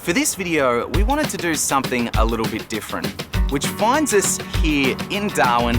For this video, we wanted to do something a little bit different, which finds us here in Darwin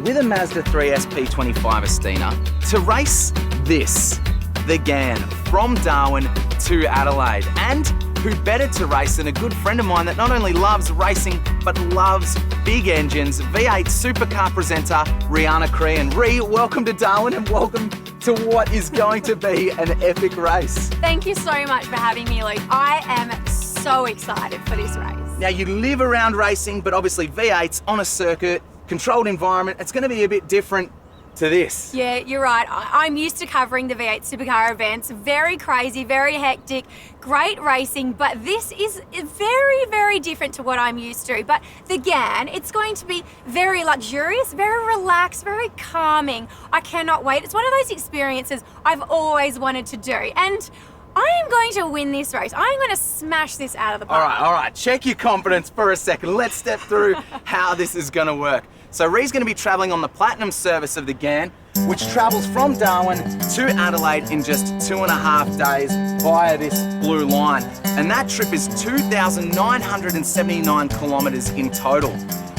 with a Mazda 3 SP25 Estina to race this, the Ghan, from Darwin to Adelaide. And who better to race than a good friend of mine that not only loves racing, but loves big engines, V8 supercar presenter, Rihanna Crean. Rhi, welcome to Darwin and welcome to what is going to be an epic race. Thank you so much for having me, Luke. I am so excited for this race. Now you live around racing, but obviously V8's on a circuit, controlled environment, it's going to be a bit different to this. Yeah, you're right. I'm used to covering the V8 supercar events. Very crazy, very hectic, great racing, but this is very, very different to what I'm used to. But the Ghan, it's going to be very luxurious, very relaxed, very calming. I cannot wait. It's one of those experiences I've always wanted to do. And I am going to win this race. I'm going to smash this out of the park. All right. Check your confidence for a second. Let's step through how this is going to work. So Rhi's going to be travelling on the Platinum service of the Ghan, which travels from Darwin to Adelaide in just 2.5 days via this blue line. And that trip is 2,979 kilometres in total,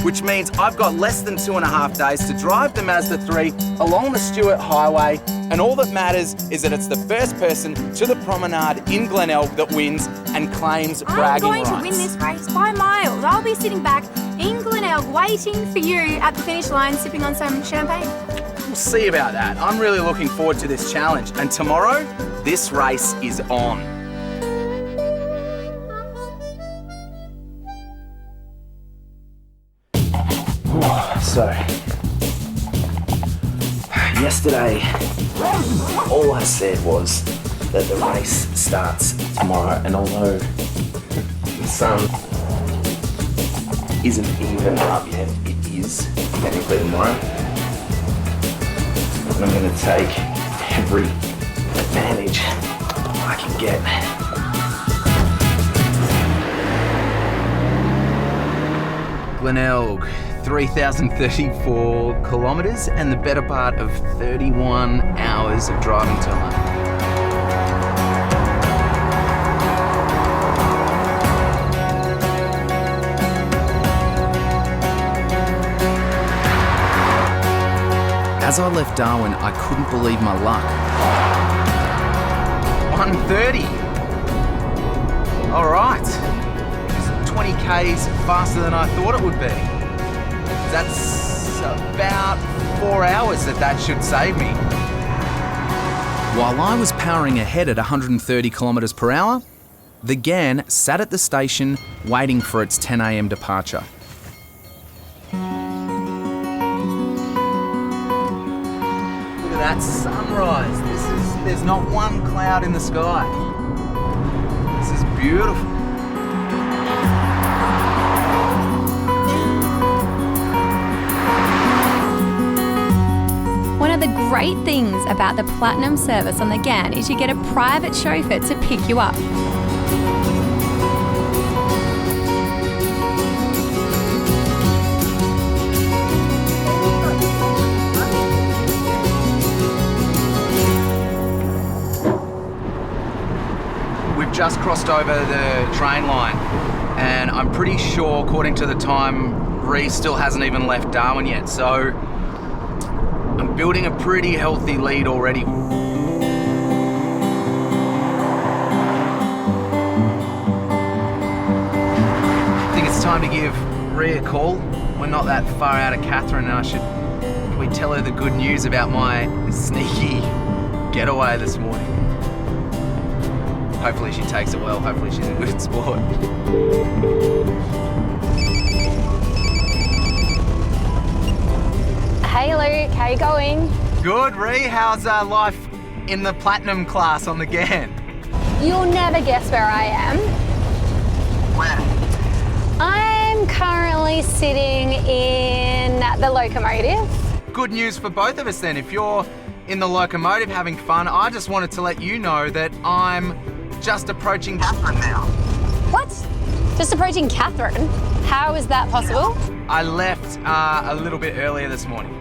which means I've got less than 2.5 days to drive the Mazda 3 along the Stuart Highway. And all that matters is that it's the first person to the promenade in Glenelg that wins and claims bragging rights. I'm going to win this race by miles. I'll be sitting back in Glenelg waiting for you at the finish line, sipping on some champagne. We'll see about that. I'm really looking forward to this challenge. And tomorrow, this race is on. So, yesterday, all I said was that the race starts tomorrow, and although the sun isn't even up yet, it is technically tomorrow. And I'm going to take every advantage I can get. Glenelg, 3,034 kilometres and the better part of 31 hours of driving time. As I left Darwin, I couldn't believe my luck. 1:30. All right. 20 Ks faster than I thought it would be. That's about 4 hours that should save me. While I was powering ahead at 130 kilometres per hour, the Ghan sat at the station waiting for its 10 a.m. departure. That sunrise. There's not one cloud in the sky. This is beautiful. One of the great things about the Platinum service on the Ghan is you get a private chauffeur to pick you up. Just crossed over the train line, and I'm pretty sure, according to the time, Rhi still hasn't even left Darwin yet, so I'm building a pretty healthy lead already. I think it's time to give Rhi a call. We're not that far out of Catherine, and I should probably tell her the good news about my sneaky getaway this morning. Hopefully she takes it well. Hopefully she's a good sport. Hey Luke, how you going? Good, Rhi. How's life in the Platinum class on the Ghan? You'll never guess where I am. Where? I'm currently sitting in the locomotive. Good news for both of us then. If you're in the locomotive having fun, I just wanted to let you know that I'm just approaching Catherine now. What? Just approaching Catherine? How is that possible? I left a little bit earlier this morning.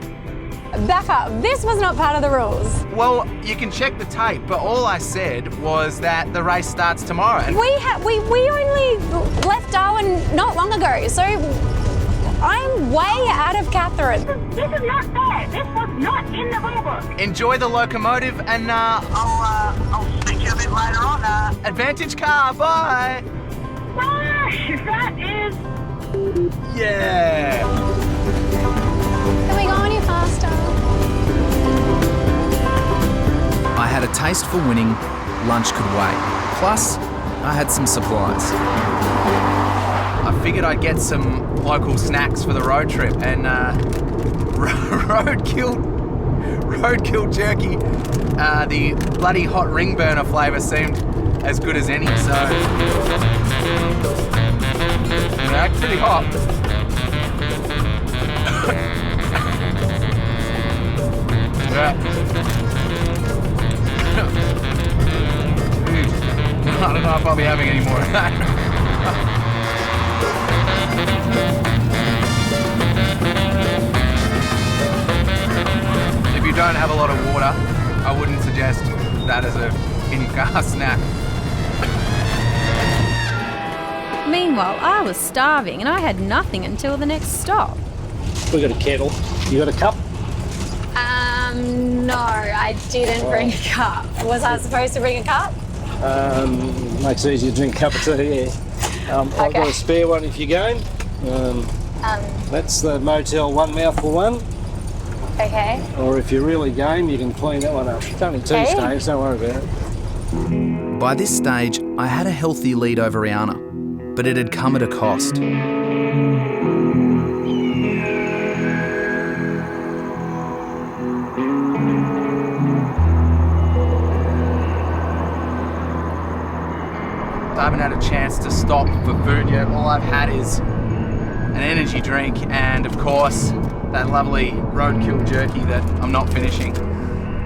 back up. This was not part of the rules. Well, you can check the tape, but all I said was that the race starts tomorrow. And We only left Darwin not long ago, so I'm way out of Catherine. This is not fair. This was not in the rule book. enjoy the locomotive, and I'll speak to you a bit later on. advantage car, bye! Gosh, that is... Yeah! Can we go any faster? I had a taste for winning, lunch could wait. Plus, I had some supplies. I figured I'd get some local snacks for the road trip, and roadkill jerky, the bloody hot ring burner flavour seemed as good as any, so... Yeah, pretty hot. Yeah. I don't know if I'll be having any more of that. If you don't have a lot of water, I wouldn't suggest that as a in-car snack. Meanwhile, I was starving and I had nothing until the next stop. We got a kettle. You got a cup? No, I didn't bring a cup. Was I supposed to bring a cup? Makes it easier to drink a cup of tea, yeah. I've got a spare one if you're going. That's the Motel One Mouthful one. Okay. Or if you're really game, you can clean that one up. It's only two staves, don't worry about it. By this stage, I had a healthy lead over Rihanna, but it had come at a cost. I haven't had a chance to stop for food yet. All I've had is an energy drink and, of course, that lovely roadkill jerky that I'm not finishing.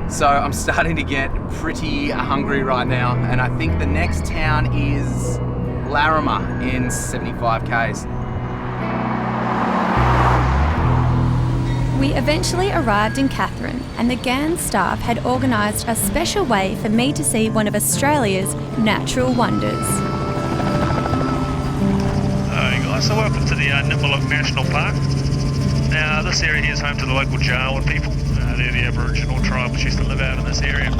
So I'm starting to get pretty hungry right now, and I think the next town is Larimer in 75 k's. We eventually arrived in Catherine, and the Ghan staff had organised a special way for me to see one of Australia's natural wonders. Hey guys, so welcome to the Nitmiluk National Park. Now, this area here is home to the local Jawan people. They're the Aboriginal tribe which used to live out in this area.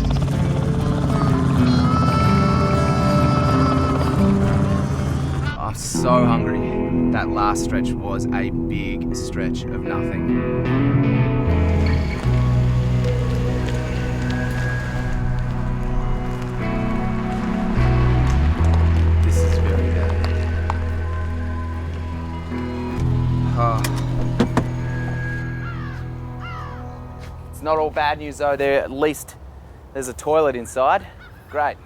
I'm so hungry. That last stretch was a big stretch of nothing. This is very bad. Oh. It's not all bad news though. At least there's a toilet inside. Great.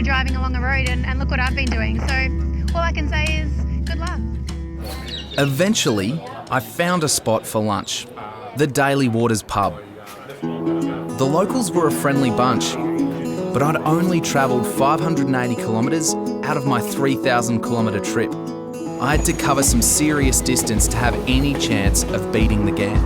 Driving along the road and look what I've been doing. So all I can say is good luck. Eventually, I found a spot for lunch, the Daily Waters pub. The locals were a friendly bunch, but I'd only travelled 580 kilometres out of my 3,000 kilometre trip. I had to cover some serious distance to have any chance of beating the Ghan.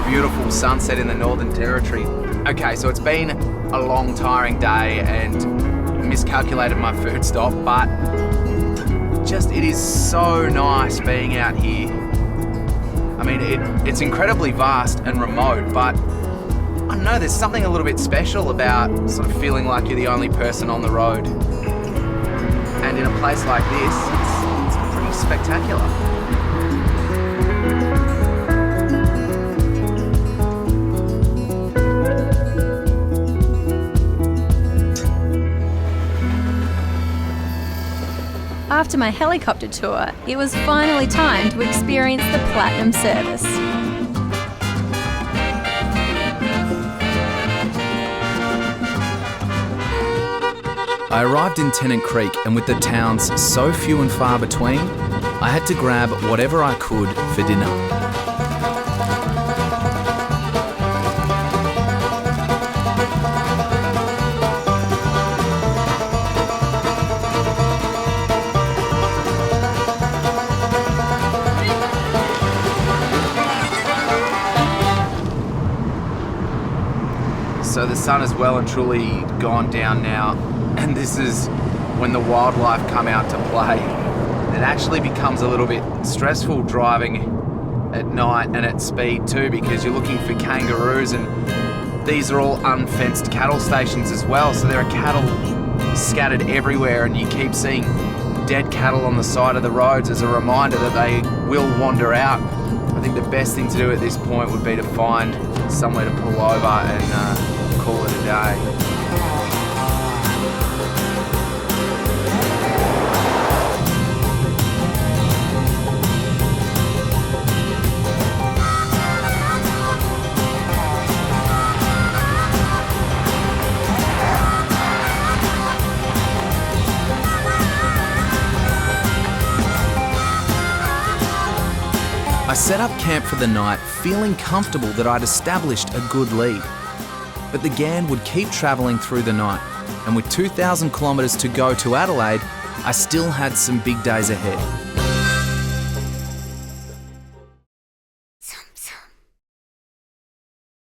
Beautiful sunset in the Northern Territory. Okay, so it's been a long, tiring day and miscalculated my food stop, but it is so nice being out here. I mean, it's incredibly vast and remote, but I don't know, there's something a little bit special about sort of feeling like you're the only person on the road. And in a place like this, it's pretty spectacular. After my helicopter tour, it was finally time to experience the Platinum service. I arrived in Tennant Creek, and with the towns so few and far between, I had to grab whatever I could for dinner. So the sun has well and truly gone down now, and this is when the wildlife come out to play. It actually becomes a little bit stressful driving at night and at speed too, because you're looking for kangaroos, and these are all unfenced cattle stations as well, so there are cattle scattered everywhere, and you keep seeing dead cattle on the side of the roads as a reminder that they will wander out. I think the best thing to do at this point would be to find somewhere to pull over and call it a day. I set up camp for the night, feeling comfortable that I'd established a good lead. But the Ghan would keep travelling through the night, and with 2,000 kilometres to go to Adelaide, I still had some big days ahead.